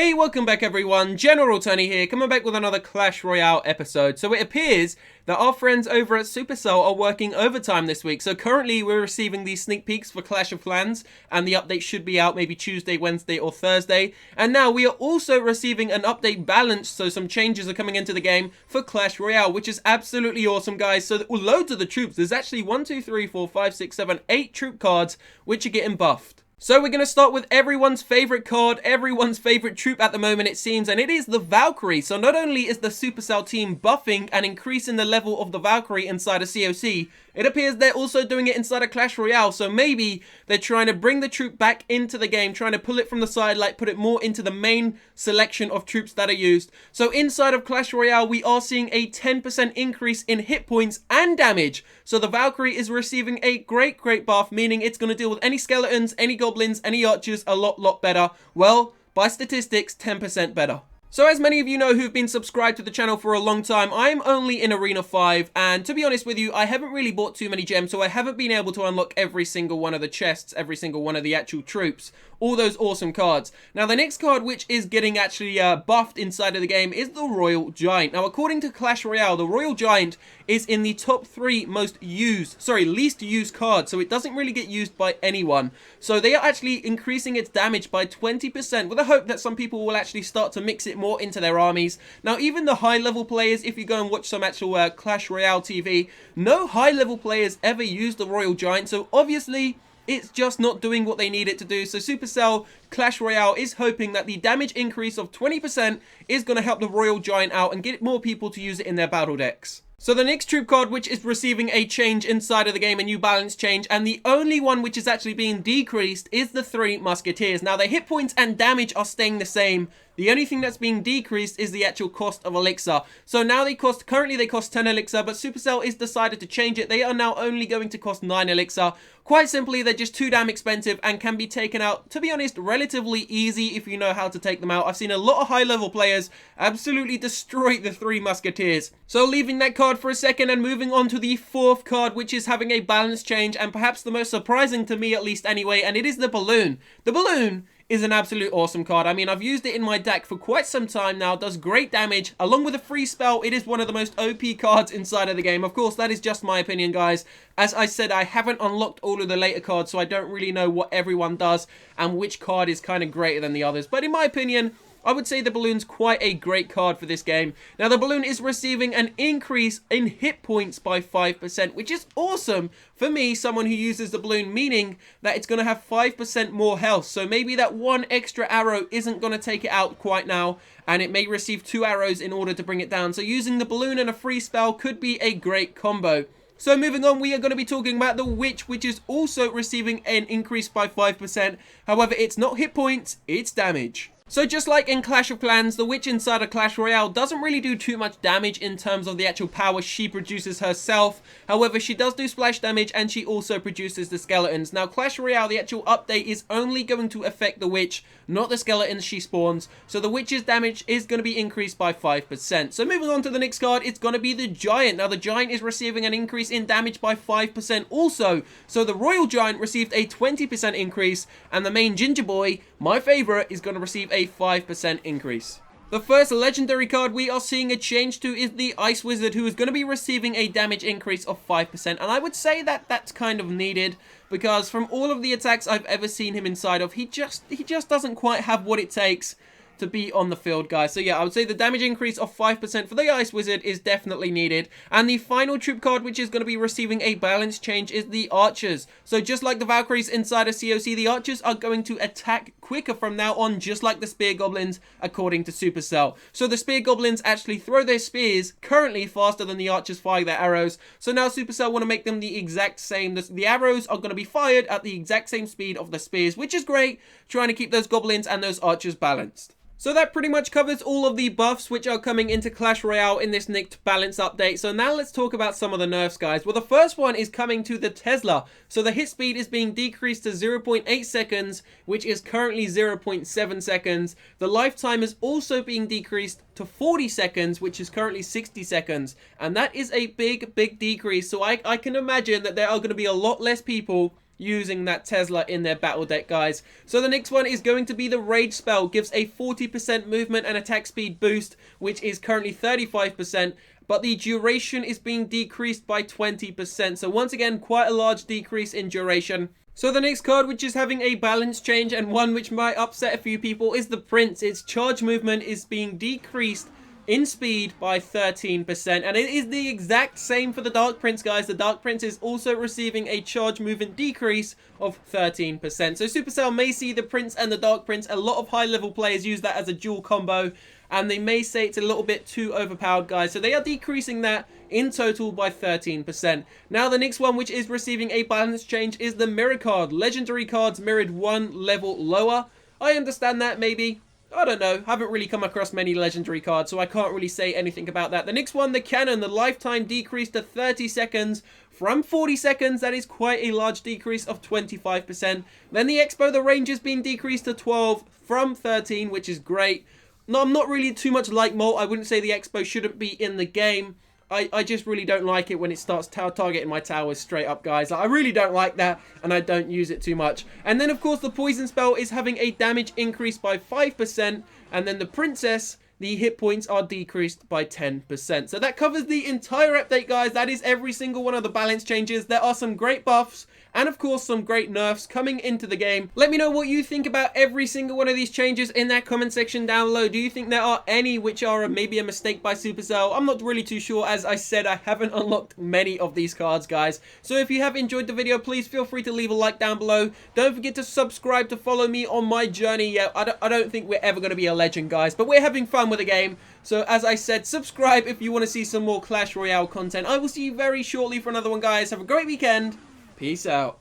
Hey, welcome back everyone, General Tony here, coming back with another Clash Royale episode. So it appears that our friends over at Supercell are working overtime this week. So currently we're receiving these sneak peeks for Clash of Clans, and the update should be out maybe Tuesday, Wednesday or Thursday. And now we are also receiving an update balance, so some changes are coming into the game for Clash Royale, which is absolutely awesome, guys. So loads of the troops, there's actually 1, 2, 3, 4, 5, 6, 7, 8 troop cards which are getting buffed. So we're going to start with everyone's favorite card, everyone's favorite troop at the moment it seems, and it is the Valkyrie. So not only is the Supercell team buffing and increasing the level of the Valkyrie inside of COC, it appears they're also doing it inside of Clash Royale. So maybe they're trying to bring the troop back into the game, trying to pull it from the side, like put it more into the main selection of troops that are used. So inside of Clash Royale, we are seeing a 10% increase in hit points and damage. So the Valkyrie is receiving a great buff, meaning it's going to deal with any skeletons, any goblins, any archers a lot better. Well, by statistics, 10% better. So as many of you know who've been subscribed to the channel for a long time, I'm only in Arena 5, and to be honest with you, I haven't really bought too many gems, so I haven't been able to unlock every single one of the chests, every single one of the actual troops, all those awesome cards. Now the next card which is getting actually buffed inside of the game is the Royal Giant. Now according to Clash Royale, the Royal Giant is in the top 3 least used cards, so it doesn't really get used by anyone. So they are actually increasing its damage by 20% with a hope that some people will actually start to mix it more into their armies. Now even the high level players, if you go and watch some actual Clash Royale TV, no high level players ever use the Royal Giant, so obviously it's just not doing what they need it to do. So Supercell Clash Royale is hoping that the damage increase of 20% is going to help the Royal Giant out and get more people to use it in their battle decks. So the next troop card which is receiving a change inside of the game, a new balance change, and the only one which is actually being decreased is the 3 Musketeers. Now their hit points and damage are staying the same. The only thing that's being decreased is the actual cost of elixir. So now currently they cost 10 elixir, but Supercell is decided to change it. They are now only going to cost 9 elixir. Quite simply, they're just too damn expensive and can be taken out, to be honest, relatively easy if you know how to take them out. I've seen a lot of high level players absolutely destroy the 3 Musketeers. So leaving that card for a second and moving on to the 4th card, which is having a balance change, and perhaps the most surprising to me at least anyway, and it is the Balloon. The Balloon is an absolute awesome card. I mean, I've used it in my deck for quite some time now, does great damage. Along with a free spell, it is one of the most OP cards inside of the game. Of course, that is just my opinion, guys. As I said, I haven't unlocked all of the later cards, so I don't really know what everyone does and which card is kind of greater than the others. But in my opinion, I would say the Balloon's quite a great card for this game. Now, the Balloon is receiving an increase in hit points by 5%, which is awesome for me, someone who uses the Balloon, meaning that it's going to have 5% more health. So maybe that one extra arrow isn't going to take it out quite now, and it may receive 2 arrows in order to bring it down. So using the Balloon and a free spell could be a great combo. So moving on, we are going to be talking about the Witch, which is also receiving an increase by 5%. However, it's not hit points, it's damage. So just like in Clash of Clans, the Witch inside of Clash Royale doesn't really do too much damage in terms of the actual power she produces herself. However, she does do splash damage and she also produces the skeletons. Now, Clash Royale, the actual update is only going to affect the Witch, not the skeletons she spawns. So the Witch's damage is going to be increased by 5%. So moving on to the next card, it's going to be the Giant. Now, the Giant is receiving an increase in damage by 5% also. So the Royal Giant received a 20% increase, and the main Ginger Boy, my favorite, is going to receive a 5% increase. The first legendary card we are seeing a change to is the Ice Wizard, who is going to be receiving a damage increase of 5%. And I would say that that's kind of needed, because from all of the attacks I've ever seen him inside of, he just doesn't quite have what it takes to be on the field, guys. So yeah, I would say the damage increase of 5% for the Ice Wizard is definitely needed. And the final troop card which is going to be receiving a balance change is the Archers. So just like the Valkyries inside of COC, the Archers are going to attack quicker from now on, just like the Spear Goblins, according to Supercell. So the Spear Goblins actually throw their spears currently faster than the Archers fire their arrows. So now Supercell want to make them the exact same. The arrows are going to be fired at the exact same speed of the spears, which is great, trying to keep those Goblins and those Archers balanced. So that pretty much covers all of the buffs which are coming into Clash Royale in this nicked balance update. So now let's talk about some of the nerfs, guys. Well, the first one is coming to the Tesla. So the hit speed is being decreased to 0.8 seconds, which is currently 0.7 seconds. The lifetime is also being decreased to 40 seconds, which is currently 60 seconds. And that is a big decrease. So I can imagine that there are going to be a lot less people using that Tesla in their battle deck, guys. So the next one is going to be the Rage spell. Gives a 40% movement and attack speed boost, which is currently 35%. But the duration is being decreased by 20%. So once again, quite a large decrease in duration. So the next card, which is having a balance change and one which might upset a few people, is the Prince. Its charge movement is being decreased in speed by 13%, and it is the exact same for the Dark Prince, guys. The Dark Prince is also receiving a charge movement decrease of 13%. So Supercell may see the Prince and the Dark Prince. A lot of high level players use that as a dual combo, and they may say it's a little bit too overpowered, guys. So they are decreasing that in total by 13%. Now the next one, which is receiving a balance change, is the Mirror card. Legendary cards mirrored one level lower. I understand that, maybe. I don't know, haven't really come across many legendary cards, so I can't really say anything about that. The next one, the Cannon, the lifetime decreased to 30 seconds from 40 seconds. That is quite a large decrease of 25%. Then the Expo, the range has been decreased to 12 from 13, which is great. No, I'm not really too much like Molt. I wouldn't say the Expo shouldn't be in the game. I just really don't like it when it starts targeting my towers straight up, guys. I really don't like that, and I don't use it too much. And then, of course, the Poison spell is having a damage increase by 5%, and then the Princess, the hit points are decreased by 10%. So that covers the entire update, guys. That is every single one of the balance changes. There are some great buffs, and of course some great nerfs coming into the game. Let me know what you think about every single one of these changes in that comment section down below. Do you think there are any which are maybe a mistake by Supercell? I'm not really too sure. As I said, I haven't unlocked many of these cards, guys. So if you have enjoyed the video, please feel free to leave a like down below. Don't forget to subscribe to follow me on my journey. Yeah, I don't think we're ever going to be a legend, guys, but we're having fun with the game. So as I said, subscribe if you want to see some more Clash Royale content. I will see you very shortly for another one, guys. Have a great weekend. Peace out.